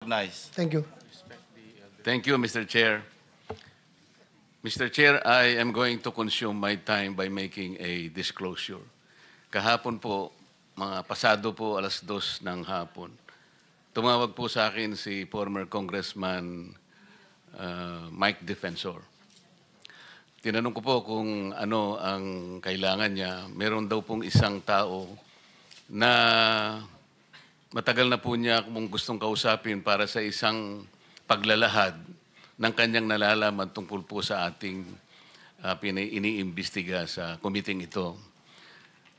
Nice. Thank you. Thank you, Mr. Chair. Mr. Chair, I am going to consume my time by making a disclosure. Kahapon po, mga pasado po alas 2 ng hapon, tumawag po sa akin si former Congressman Mike Defensor. Tinanong ko po kung ano ang kailangan niya. Meron daw pong isang tao na matagal na po niya kung gustong kausapin para sa isang paglalahad ng kanyang nalalaman tungkol po sa ating iniimbestiga sa committee ito.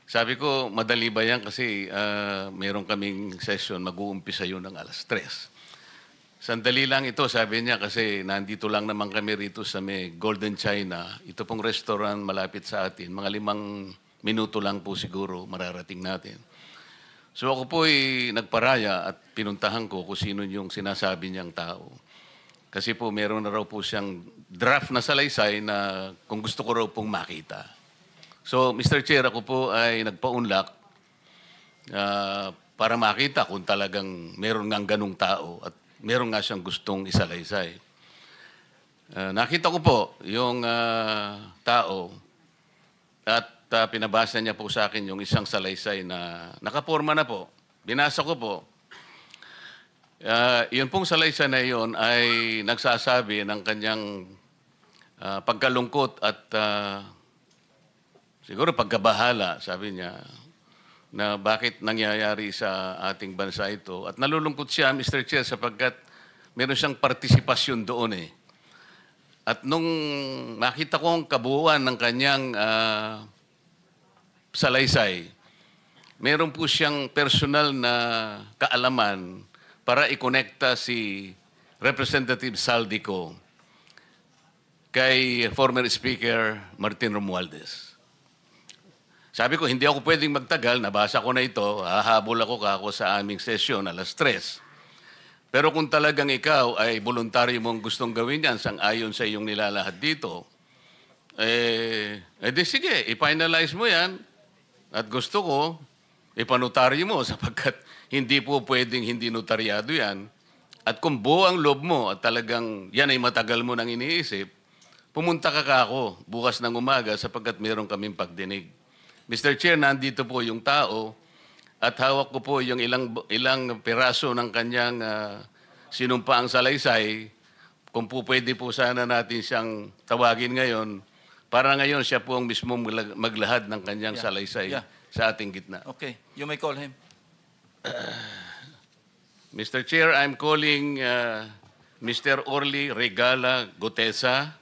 Sabi ko, madali ba yan kasi meron kaming session, mag-uumpisa yun ng alas 3. Sandali lang ito, sabi niya, kasi nandito lang naman kami rito sa may Golden China. Ito pong restaurant malapit sa atin. Mga 5 minuto lang po siguro mararating natin. So ako po ay nagparaya at pinuntahan ko kung sino yung sinasabi niyang tao. Kasi po meron na raw po siyang draft na salaysay na kung gusto ko raw pong makita. So Mr. Chair, ako po ay nagpaunlak para makita kung talagang meron ngang ganung tao at meron nga siyang gustong isalaysay. Nakita ko po yung tao at pinabasa niya po sa akin yung isang salaysay na nakaporma na po. Binasa ko po. Yun pong salaysay na yun ay nagsasabi ng kanyang pagkalungkot at siguro pagkabahala, sabi niya, na bakit nangyayari sa ating bansa ito. At nalulungkot siya, Mr. Chair, sapagkat meron siyang partisipasyon doon eh. At nung makita ko ang kabuuan ng kanyang salaysay, meron po siyang personal na kaalaman para ikonekta si Representative Saldico kay former Speaker Martin Romualdez. Sabi ko, hindi ako pwedeng magtagal, nabasa ko na ito, hahabol ako sa aming sesyon alas 3. Pero kung talagang ikaw ay voluntaryo mong gustong gawin yan sang-ayon sa iyong nilalahad dito, di sige, i-finalize mo yan at gusto ko, ipanotaryo mo sapagkat hindi po pwedeng hindi notaryado yan. At kung buo ang loob mo at talagang yan ay matagal mo nang iniisip, pumunta ka ako bukas ng umaga sapagkat meron kaming pagdinig. Mr. Chair, nandito po yung tao at hawak ko po yung ilang piraso ng kanyang sinumpaang salaysay. Kung po pwede po sana natin siyang tawagin ngayon, para ngayon siya po ang mismo maglahad ng kanyang salaysay sa ating gitna. Okay, you may call him. Mr. Chair, I'm calling Mr. Orly Regala Gutesa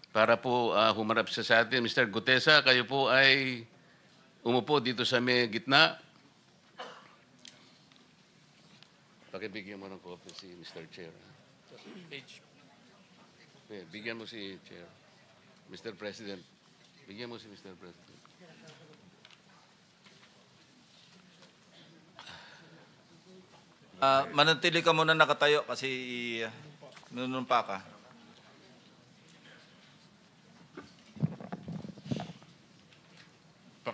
para po humarap sa atin. Mr. Gutesa, kayo po ay umupo dito sa may gitna. Pakibigyan mo ng copy si Mr. Chair. Bigyan mo si Chair. Mr. President. Bigyan mo si Mr. President. Manatili ka muna nakatayo kasi nunumpa ka.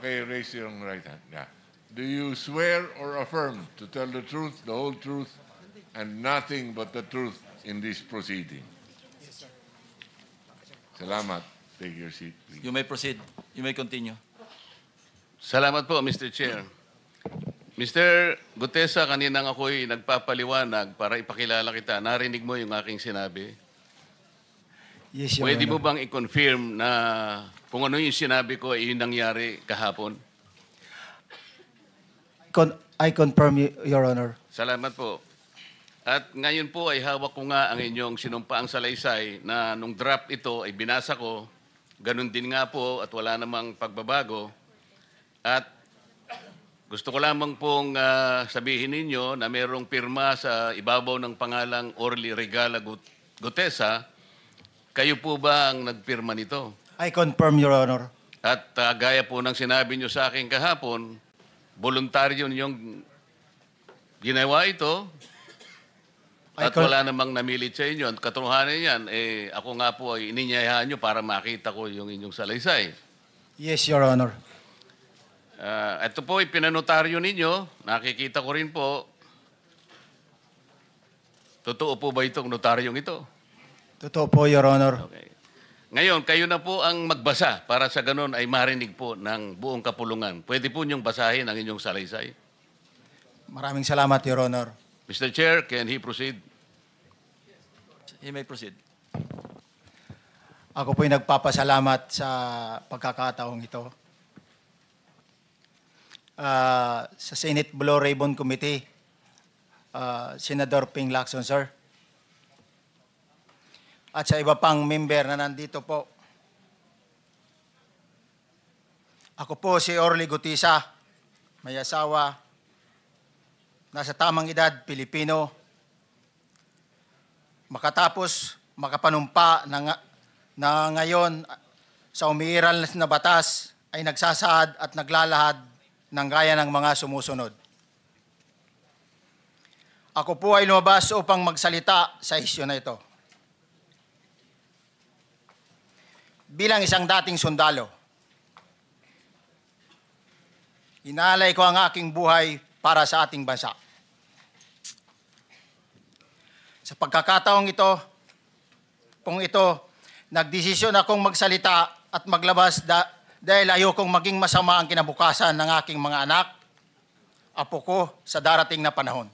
Raise your right hand. Yeah. Do you swear or affirm to tell the truth, the whole truth, and nothing but the truth in this proceeding? Yes, sir. Salamat. Take your seat, please. You may proceed. You may continue. Salamat po, Mr. Chair. Mr. Gutesa, kaninang ako'y nagpapaliwanag para ipakilala kita. Narinig mo yung aking sinabi. Yes, Your Pwede mo Honor. bang i-confirm na kung ano yung sinabi ko ay yung nangyari kahapon? I confirm, Your Honor. Salamat po. At ngayon po ay hawak ko nga ang inyong sinumpaang salaysay na nung draft ito ay binasa ko. Ganun din nga po at wala namang pagbabago. At gusto ko lamang pong sabihin ninyo na mayroong pirma sa ibabaw ng pangalang Orly Regala Gutesa. Kayo po ba ang nagpirma nito? I confirm, Your Honor. At gaya po ng sinabi nyo sa akin kahapon, voluntaryo ninyong ginawa ito at wala namang namilit sa inyo. At katotohanan yan, ako nga po ay ininyayahan nyo para makita ko yung inyong salaysay. Yes, Your Honor. Ito po ay pinanotaryo ninyo. Nakikita ko rin po Totoo po ba itong notaryong ito? Totoo po, Your Honor. Okay. Ngayon, kayo na po ang magbasa para sa ganun ay marinig po ng buong kapulungan. Pwede po niyong basahin ang inyong salaysay. Maraming salamat, Your Honor. Mr. Chair, can he proceed? He may proceed. Ako po'y nagpapasalamat sa pagkakataong ito. Sa Senate Blue Ribbon Committee, Senador Ping Lacson, sir. At sa iba pang member na nandito po. Ako po si Orly Gutisa, may asawa, nasa tamang edad, Pilipino. Makatapos makapanumpa na ngayon sa umiiral na batas ay nagsasaad at naglalahad ng gaya ng mga sumusunod. Ako po ay lumabas upang magsalita sa isyu na ito. Bilang isang dating sundalo, inaalay ko ang aking buhay para sa ating bansa. Sa pagkakataong ito, nagdesisyon akong magsalita at maglabas dahil ayokong maging masama ang kinabukasan ng aking mga anak, apo ko sa darating na panahon.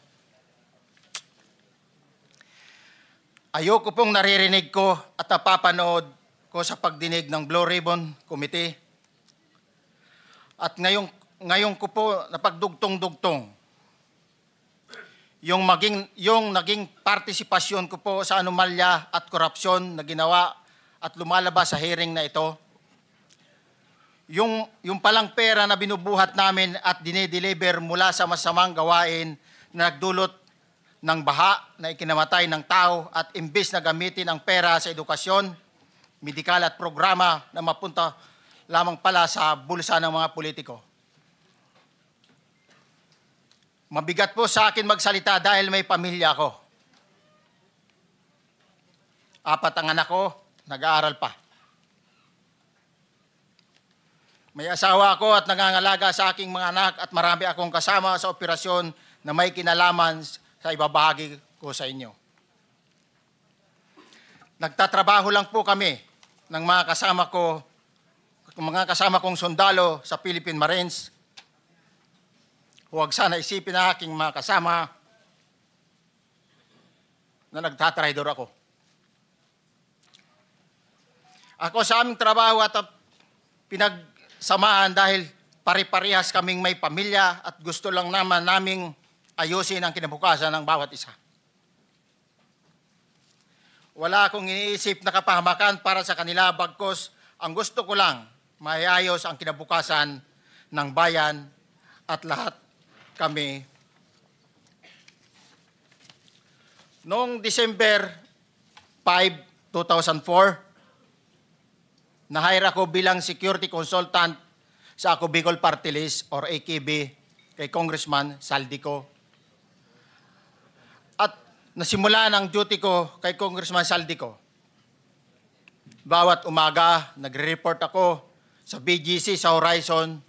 Ayoko pong naririnig ko at napapanood ko sa pagdinig ng Blue Ribbon Committee. At ngayon ko po napagdugtong-dugtong yung naging partisipasyon ko po sa anomalya at korupsyon na ginawa at lumalabas sa hearing na ito. Yung palang pera na binubuhat namin at dinideliver mula sa masamang gawain na nagdulot ng baha na ikinamatay ng tao at imbis na gamitin ang pera sa edukasyon, medikal at programa na mapunta lamang pala sa bulsa ng mga politiko. Mabigat po sa akin magsalita dahil may pamilya ko. 4 ang anak ko, nag-aaral pa. May asawa ako at nangangalaga sa aking mga anak at marami akong kasama sa operasyon na may kinalaman sa ibabahagi ko sa inyo. Nagtatrabaho lang po kami ng mga kasama kong sundalo sa Philippine Marines. Huwag sana isipin na aking mga kasama na nagtatraidor ako. Ako sa aming trabaho at pinagsamahan dahil pare-parehas kaming may pamilya at gusto lang naman naming ayusin ang kinabukasan ng bawat isa. Wala akong iniisip na kapahamakan para sa kanila, bagkus ang gusto ko lang maayos ang kinabukasan ng bayan at lahat kami. Noong December 5, 2004, na-hire ako bilang security consultant sa Ako Bicol Party List or AKB kay Congressman Saldico. At nasimula ng duty ko kay Congressman Saldico. Bawat umaga, nagre-report ako sa BGC sa Horizon,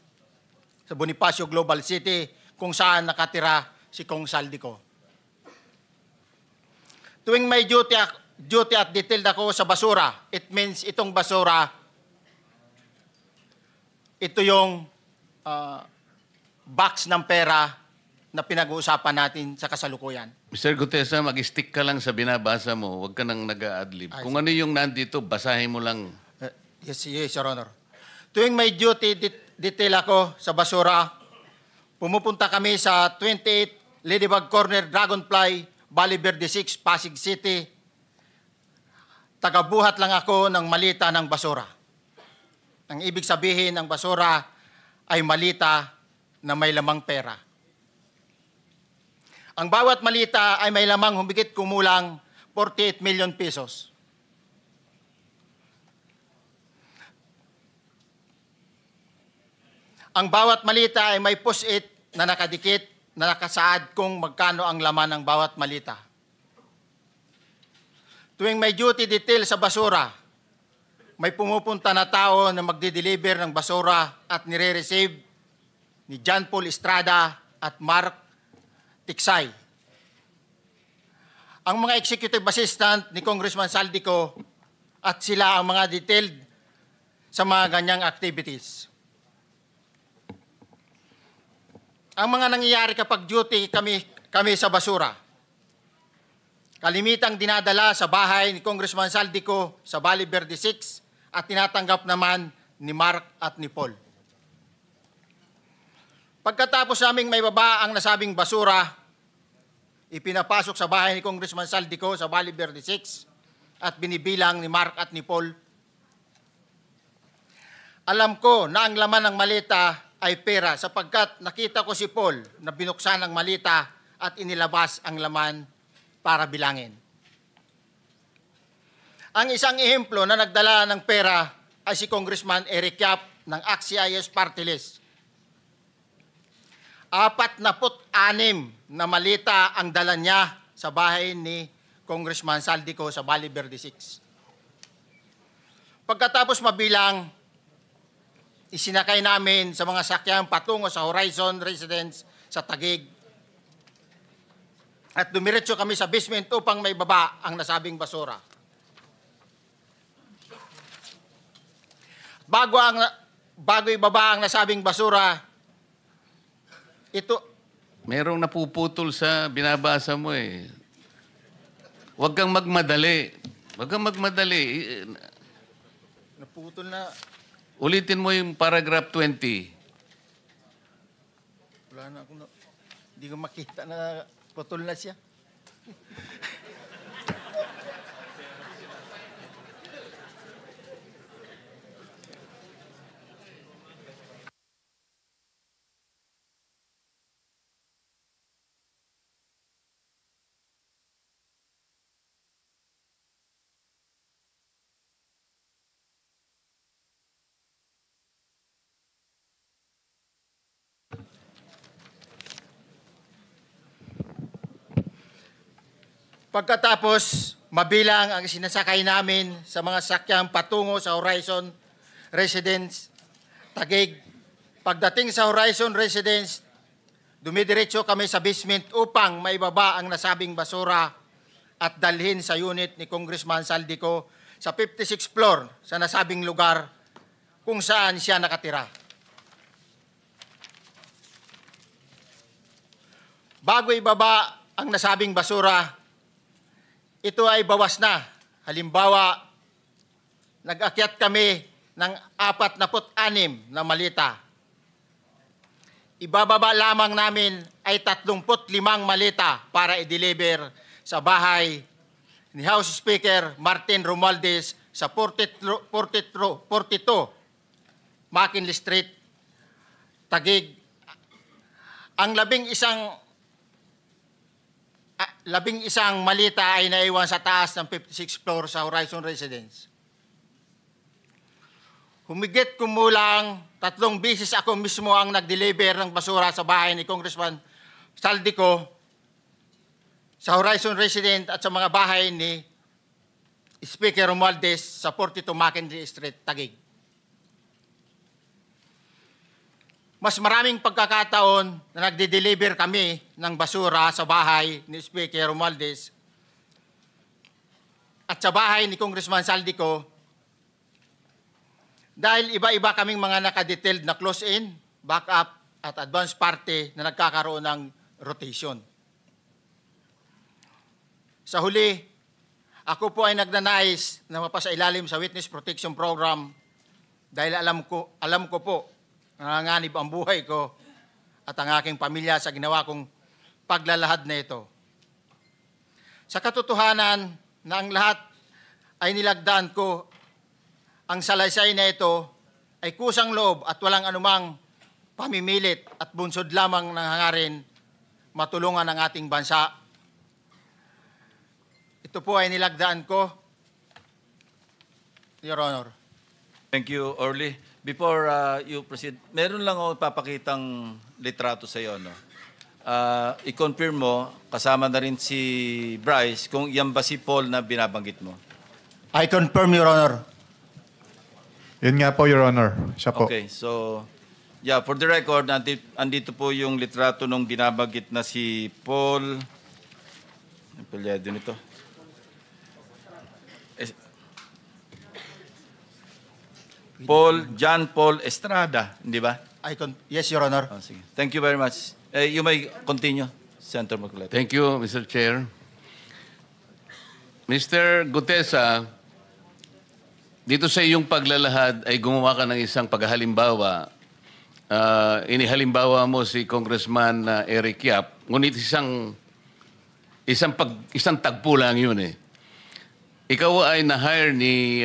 sa Bonifacio Global City, kung saan nakatira si Kong Saldico. Tuwing may duty at detailed ako sa basura, it means itong basura, ito yung box ng pera na pinag-uusapan natin sa kasalukuyan. Mr. Gutesa, mag-stick ka lang sa binabasa mo. Huwag ka nang nag-a-adlib. Kung ano yung nandito, basahin mo lang. Yes, Your Honor. Tuwing may duty detail ako sa basura, pumupunta kami sa 28 Ladybug Corner, Dragonfly, Valle Verde 6, Pasig City. Tagabuhat lang ako ng malita ng basura. Ang ibig sabihin ng basura ay malita na may lamang pera. Ang bawat malita ay may lamang humigit kumulang 48 million pesos. Ang bawat malita ay may post-it na nakadikit na nakasaad kung magkano ang laman ng bawat malita. Tuwing may duty detail sa basura, may pumupunta na tao na magde-deliver ng basura at nire-receive ni John Paul Estrada at Mark Tiksay. ang mga executive assistant ni Congressman Saldico at sila ang mga detailed sa mga ganyang activities. Ang mga nangyayari kapag duty kami sa basura, kalimitang dinadala sa bahay ni Congressman Saldico sa Valle Verde 6 at tinatanggap naman ni Mark at ni Paul. Pagkatapos naming may baba ang nasabing basura, ipinapasok sa bahay ni Congressman Saldico sa Valle Verde 6 at binibilang ni Mark at ni Paul. Alam ko na ang laman ng maleta ay pera sapagkat nakita ko si Paul na binuksan ang maleta at inilabas ang laman para bilangin. Ang isang ehemplo na nagdala ng pera ay si Congressman Eric Yap ng AXIS Party List. 46 na malita ang dala niya sa bahay ni Congressman Saldico sa Valle Verde 6. Pagkatapos mabilang, isinakay namin sa mga sakyan patungo sa Horizon Residence sa Taguig. At dumiretso kami sa basement upang may baba ang nasabing basura. Bago ibaba ang nasabing basura, ito... Merong napuputol sa binabasa mo eh. Huwag kang magmadali. Huwag kang magmadali. Naputol na... Ulitin mo yung paragraph 20. Wala na akong... Hindi ko makita na putol na siya. Pagkatapos, mabilang ang sinasakay namin sa mga sakyang patungo sa Horizon Residence, Taguig. Pagdating sa Horizon Residence, dumidiretso kami sa basement upang maibaba ang nasabing basura at dalhin sa unit ni Congressman Saldico sa 56th floor sa nasabing lugar kung saan siya nakatira. Bago ibaba ang nasabing basura, ito ay bawas na. Halimbawa, nag-akyat kami ng 46 na malita. Ibababa lamang namin ay 35 malita para i-deliver sa bahay ni House Speaker Martin Romualdez sa 42 McKinley Street, Taguig. Ang labing isang malita ay naiwan sa taas ng 56th floor sa Horizon Residence. Humigit kumulang 3 beses ako mismo ang nag-deliver ng basura sa bahay ni Congressman Saldico sa Horizon Residence at sa mga bahay ni Speaker Romualdez sa 42 McKinley Street, Taguig. Mas maraming pagkakataon na nagde-deliver kami ng basura sa bahay ni Speaker Romualdez at sa bahay ni Congressman Saldico dahil iba-iba kaming mga nakadetailed na close-in, back-up at advance party na nagkakaroon ng rotation. Sa huli, ako po ay nagnanais na mapasailalim sa Witness Protection Program dahil alam ko po nanganganib ang buhay ko at ang aking pamilya sa ginawa kong paglalahad na ito. Sa katotohanan na ang lahat ay nilagdaan ko, ang salaysay na ito ay kusang loob at walang anumang pamimilit at bunsod lamang ng hangarin matulungan ang ating bansa. Ito po ay nilagdaan ko, Your Honor. Thank you, Orly. Before you proceed, meron lang ako papakitang litrato sa iyo, no? I-confirm mo, kasama na rin si Bryce, kung yan ba si Paul na binabanggit mo. I confirm, Your Honor. Yun nga po, Your Honor. Siya po. Okay, so, yeah, for the record, andito po yung litrato nung binabanggit na si Paul Empleyado nito. John Paul Estrada, hindi ba? Yes, Your Honor. Oh, sige. Thank you very much. You may continue, Senator Marcoleta. Thank you, Mr. Chair. Mr. Gutesa, dito sa iyong paglalahad ay gumawa ka ng isang paghalimbawa. Inihalimbawa mo si Congressman Eric Yap, ngunit isang tagpo lang yun eh. Ikaw ay na-hire ni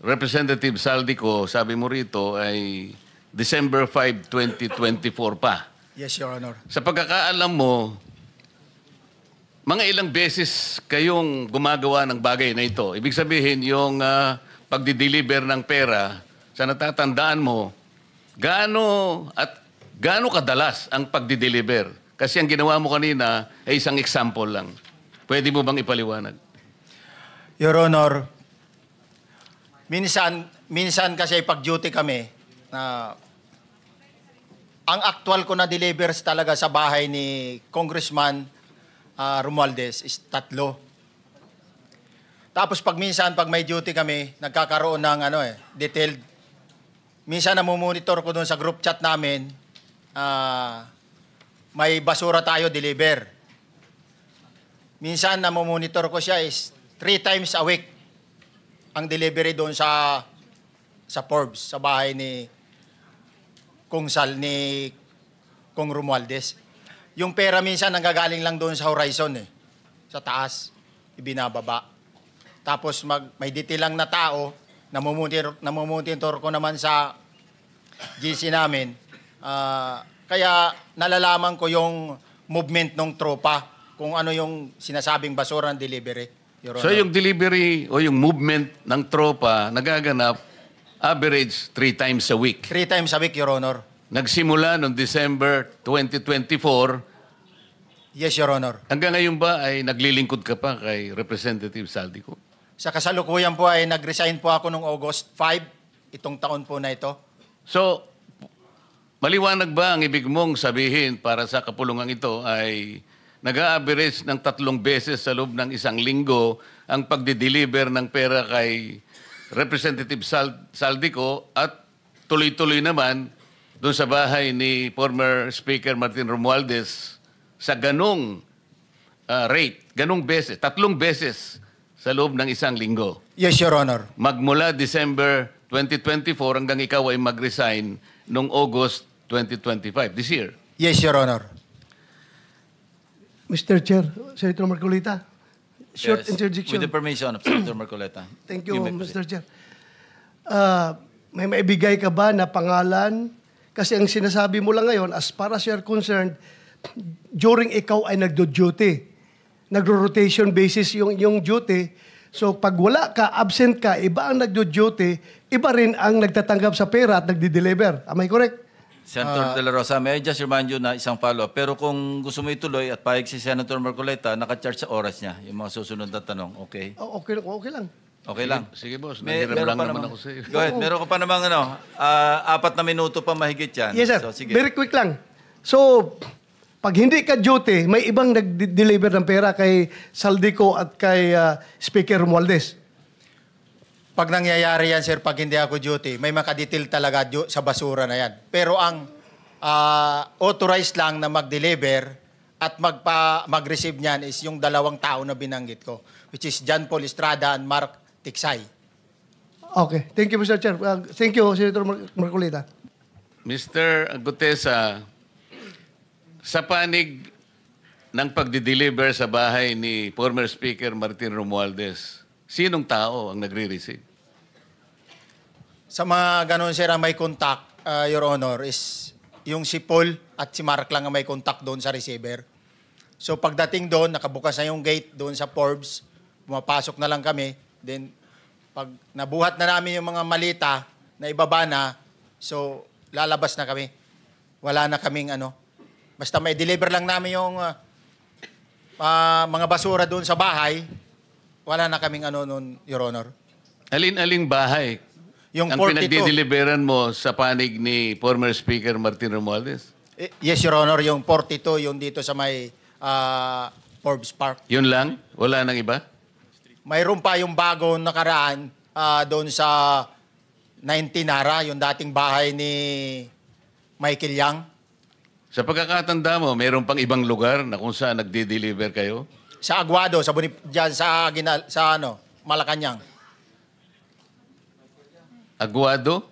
Representative Saldico, sabi mo rito, ay December 5, 2024 pa. Yes, Your Honor. Sa pagkakaalam mo, mga ilang beses kayong gumagawa ng bagay na ito. Ibig sabihin, yung pagdi-deliver ng pera, sa natatandaan mo, gaano kadalas ang pagdi-deliver? Kasi ang ginawa mo kanina ay isang example lang. Pwede mo bang ipaliwanag? Your Honor, minsan kasi pag-duty kami, ang actual ko na delivers talaga sa bahay ni Congressman Romualdez is 3. Tapos pag may duty kami, nagkakaroon ng detailed. Minsan namumonitor ko doon sa group chat namin, may basura tayo deliver. Minsan namumonitor ko siya is 3 times a week ang delivery doon sa Forbes, sa bahay ni Kung Romualdez. Yung pera minsan nanggagaling lang doon sa horizon sa taas, ibinababa. Tapos may detail lang na tao, namumonitor ko naman sa GC namin. Kaya nalalaman ko yung movement ng tropa, kung ano yung sinasabing basura ng delivery. Your So Honor. yung delivery o yung movement ng tropa nagaganap average 3 times a week. 3 times a week, Your Honor. Nagsimula noong December 2024. Yes, Your Honor. Hanggang ngayon ba ay naglilingkod ka pa kay Representative Saldico? Sa kasalukuyan po ay nag-resign po ako noong August 5, itong taon po na ito. So, maliwanag ba ang ibig mong sabihin para sa kapulungan ito ay nag-a-average ng 3 beses sa loob ng isang linggo ang pagdi-deliver ng pera kay Representative Saldico at tuloy-tuloy naman doon sa bahay ni former Speaker Martin Romualdez sa ganong rate, ganong beses, 3 beses sa loob ng isang linggo. Yes, Your Honor. Magmula December 2024 hanggang ikaw ay mag-resign noong August 2025, this year. Yes, Your Honor. Mr. Chair, Senator Marcolita, short Yes. interjection. With the permission of Senator Marcoleta. Thank you, may Mr. proceed. Chair. May maibigay ka ba na pangalan? Kasi ang sinasabi mo lang ngayon, as far as you're concerned, during ikaw ay nagdo-duty, nagro-rotation basis yung duty. So pag wala ka, absent ka, iba ang nagdo-duty, iba rin ang nagtatanggap sa pera at nagdi-deliver. Am I correct? Senator De La Rosa, may I just remind you na isang follow-up. Pero kung gusto mo ituloy at pahig si Senator Marcoleta, naka-charge sa oras niya yung mga susunod na tanong. Okay? Okay lang. Okay lang. Sige, boss. May- Nanghiram meron lang pa naman namang- ako sa iyo. Go ahead. Meron ka pa namang 4 na minuto pa mahigit yan. Yes, sir. So, sige. Very quick lang. So, pag hindi ka duty, may ibang nag-deliver ng pera kay Saldico at kay Speaker Romualdez. Pag nangyayari yan, sir, pag hindi ako duty, may makadetail talaga sa basura na yan. Pero ang authorized lang na mag-deliver at mag-receive niyan is yung 2 tao na binanggit ko, which is John Paul Estrada and Mark Tiksay. Okay. Thank you, Mr. Chair. Thank you, Senator Marcolita. Mr. Gutesa, sa panig ng pagdi-deliver sa bahay ni former Speaker Martin Romualdez, sinong tao ang nagre-receive? Sa mga ganun, sir, ang may contact, Your Honor, is yung si Paul at si Mark lang ang may contact doon sa receiver. So pagdating doon, nakabukas na yung gate doon sa Forbes, pumapasok na lang kami. Then pag nabuhat na namin yung mga malita na ibaba na, so lalabas na kami. Wala na kaming basta may deliver lang namin yung mga basura doon sa bahay, wala na kaming noon, Your Honor. Alin-aling bahay Yung ang 42. pinagdi-deliveran mo sa panig ni former Speaker Martin Romualdez? Yes, Your Honor, yung 42, yung dito sa may Forbes Park. Yun lang? Wala nang iba? Mayroon pa yung bago nakaraan doon sa 19 Nara, yung dating bahay ni Michael Yang. Sa pagkakatanda mo, mayroon pang ibang lugar na kung saan nagde-deliver kayo? Sa Aguado, diyan sa Malacanang. Aguado?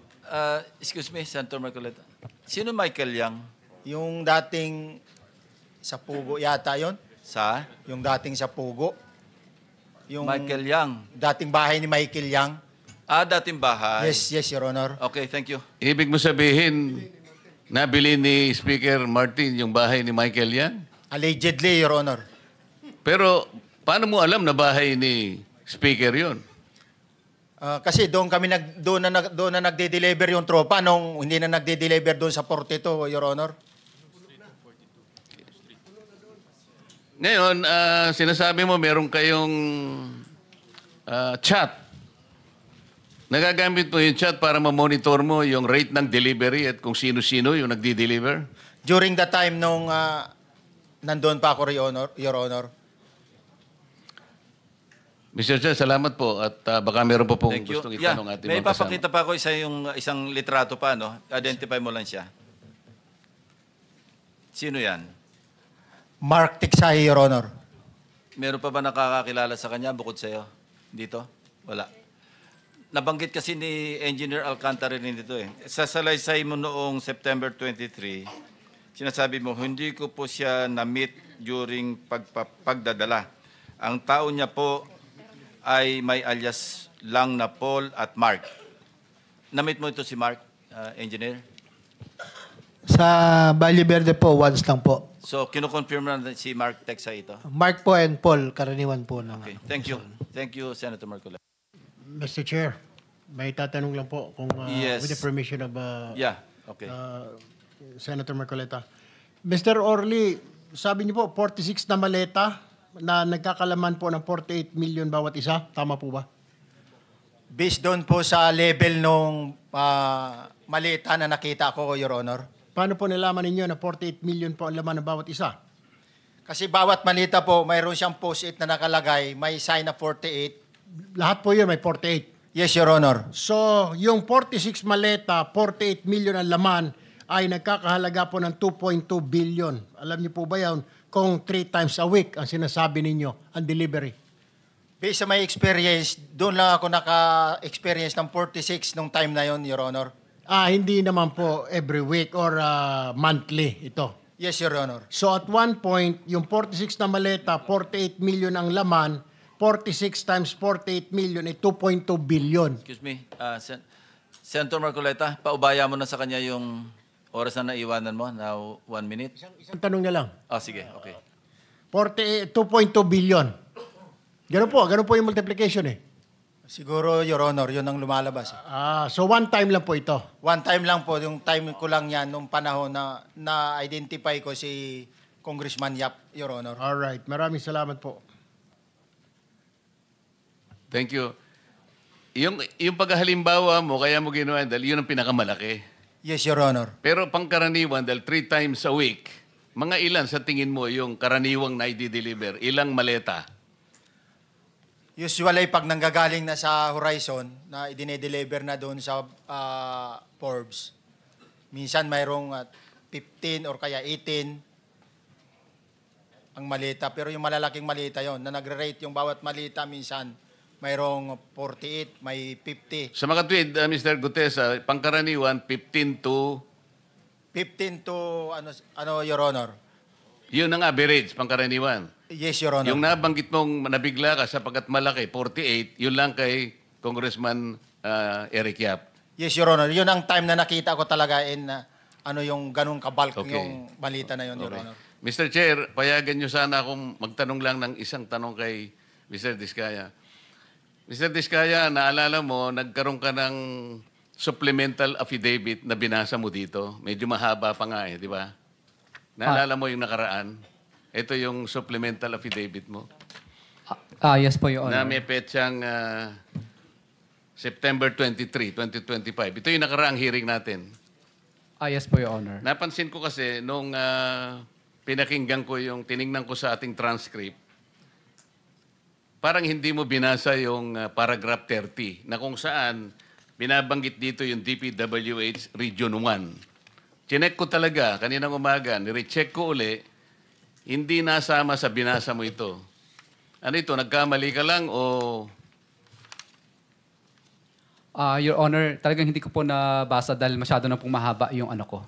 Excuse me, Senator Marcoleta. Sino Michael Yang? Yung dating sa Pugo yata yon. Sa? Yung dating sa Pugo. Yung Michael Yang. dating bahay ni Michael Yang. Dating bahay. Yes, Your Honor. Okay, thank you. Ibig mo sabihin, nabili ni Speaker Martin yung bahay ni Michael yan? Allegedly, Your Honor. Pero paano mo alam na bahay ni Speaker yon? Kasi doon na nagde-deliver yung tropa nung hindi na nagde-deliver doon sa 42, Your Honor. Ngayon, sinasabi mo meron kayong chat. Nagagamit mo yung chat para ma-monitor mo yung rate ng delivery at kung sino-sino yung nagdi-deliver? During the time nung nandoon pa ako, Your Honor. Mr. Chair, salamat po at baka meron pa pong Thank you. gustong itanong ating May mga kasama. papakita pa ako isang litrato pa, no? Identify mo lang siya. Sino yan? Mark Tiksahi, Your Honor. Meron pa ba nakakakilala sa kanya bukod sa'yo? Dito? Wala. Nabanggit kasi ni Engineer Alcantara rin dito eh. Sa salaysay mo noong September 23, sinasabi mo, hindi ko po siya na-meet during pagdadala. Ang tao niya po ay may alias lang na Paul at Mark. Na-meet mo ito si Mark, Engineer? Sa Valle Verde po, once lang po. So, kinukonfirm na si Mark Texa ito? Mark po and Paul, karaniwan po ng... Okay, thank you. Thank you, Senator Marcoleta. Mr. Chair, may tatanong lang po kung Yes. with the permission of Yeah, okay. Senator Marcoleta. Mr. Orly, sabi niyo po 46 na maleta na nagkakalaman po ng 48 million bawat isa. Tama po ba? Based doon po sa level nung malita na nakita ko, Your Honor. Paano po nalaman ninyo na 48 million po ang laman ng bawat isa? Kasi bawat malita po, mayroon siyang post-it na nakalagay, may sign na 48. Lahat po yun may 48. Yes, Your Honor. So, yung 46 maleta, 48 million ang laman ay nagkakahalaga po ng 2.2 billion. Alam niyo po ba yan? Kung 3 times a week ang sinasabi ninyo, ang delivery. Based sa my experience, doon lang ako naka-experience ng 46 nung time na yon, Your Honor. Hindi naman po every week or monthly ito. Yes, Your Honor. So at one point, yung 46 na maleta, 48 million ang laman, 46 times 48 million ay 2.2 billion. Excuse me, Senator Marcoleta, paubaya mo na sa kanya yung oras na naiwanan mo, now 1 minute. Isang tanong na lang. Sige, okay. 2.2 billion. Ganun po yung multiplication eh. Siguro, Your Honor, yun ang lumalabas. So one time lang po ito. One time lang po, yung time ko lang yan, nung panahon na na-identify ko si Congressman Yap, Your Honor. Alright, maraming salamat po. Thank you. Yung paghalimbawa mo, kaya mo ginawa, dahil yun ang pinakamalaki. Yes, Your Honor. Pero pangkaraniwan, dahil 3 times a week, mga ilan sa tingin mo yung karaniwang na i-deliver? Ilang maleta? Usually, pag nanggagaling na sa Horizon, na idine-deliver na doon sa Forbes, minsan mayroong 15 or kaya 18 ang malita. Pero yung malalaking malita yon na nagre-rate yung bawat malita, minsan mayroong 48, may 50. Sa mga tweet, Mr. Gutes, pangkaraniwan, 15 to 15 to, Your Honor? Yun ang average, pangkaraniwan. Yes, Your Honor. Yung nabanggit mong nabigla ka sapagkat malaki, 48, yun lang kay Congressman Eric Yap. Yes, Your Honor. Yun ang time na nakita ko talaga yung ganung kabalk Okay. yung balita na yun, Your Honor. Mr. Chair, payagan nyo sana akong magtanong lang ng isang tanong kay Mr. Diskaya. Mr. Diskaya, naalala mo, nagkaroon ka ng supplemental affidavit na binasa mo dito. Medyo mahaba pa nga di ba? Naalala mo yung nakaraan? Ito yung supplemental affidavit mo. Yes po, Your Na Honor. may petsang September 23, 2025. Ito yung nakaraang hearing natin. Yes po, Your Honor. Napansin ko kasi nung pinakinggan ko tiningnan ko sa ating transcript, parang hindi mo binasa yung paragraph 30 na kung saan binabanggit dito yung DPWH Region 1. Chinek ko talaga kaninang umaga, nirecheck ko uli, hindi nasama sa binasa mo ito. Ano ito, nagkamali ka lang o... Your Honor, talagang hindi ko po nabasa dahil masyado na pong mahaba yung ano ko.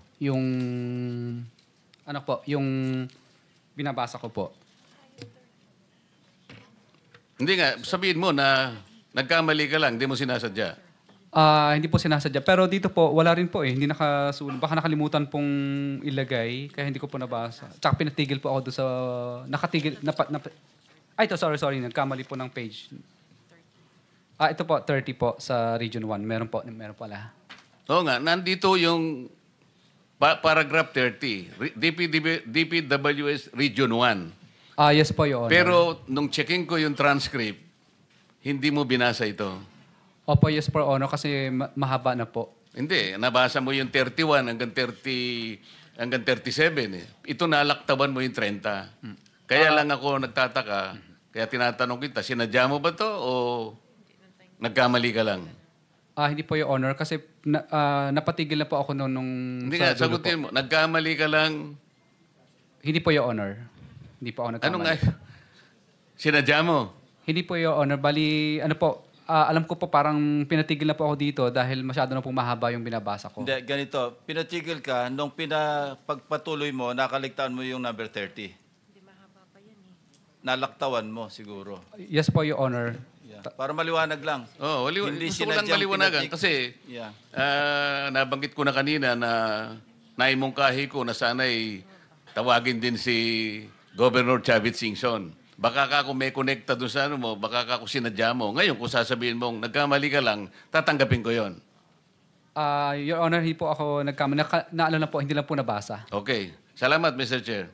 Yung binabasa ko po. Hindi nga, sabihin mo na nagkamali ka lang, hindi mo sinasadya. Hindi po sinasadya. Pero dito po, wala rin po eh. Hindi nakasulat. Baka nakalimutan pong ilagay, kaya hindi ko po nabasa. Tsaka pinatigil po ako doon sa... Nakatigil... ito, sorry. Nagkamali po ng page. Ito po, 30 po sa Region 1. Meron pala. Oo nga, nandito yung paragraph 30. DPWS Region 1. Yes po, Your Honor. Pero nung checking ko yung transcript, hindi mo binasa ito. Opo, yes po, Honor, kasi mahaba na po. Hindi, nabasa mo yung 31 hanggang 37. Eh. Ito nalaktaban mo yung 30. Kaya lang ako nagtataka, kaya tinatanong kita, sinadya mo ba to o nagkamali ka lang? Hindi po, Your Honor, kasi napatigil na po ako nung Hindi sa nga, dulo sagutin po. mo, nagkamali ka lang. Hindi po, Your Honor. Hindi po ako nagkamali. Ano nga? Sinadya mo? Hindi po, Your Honor. Bali, alam ko po parang pinatigil na po ako dito dahil masyado na pong mahaba yung binabasa ko. Hindi, ganito. Pinatigil ka, nung pagpatuloy mo, nakaligtaan mo yung number 30. Hindi mahaba pa yan eh. Nalaktawan mo siguro. Yes po, Your Honor. Yeah. Para maliwanag lang. Oh, Hindi gusto ko lang sinadyang maliwanagan kasi Yeah. nabanggit ko na kanina na naimungkahi ko na sana'y tawagin din si Governor Chavit Singson. Baka ka kung may connecta doon sa ano mo, baka ka kung sinadya mo. Ngayon, kung sasabihin mong nagkamali ka lang, tatanggapin ko yon. Your Honor, hindi po ako nagkamali. Naalala po, hindi lang po nabasa. Okay. Salamat, Mr. Chair.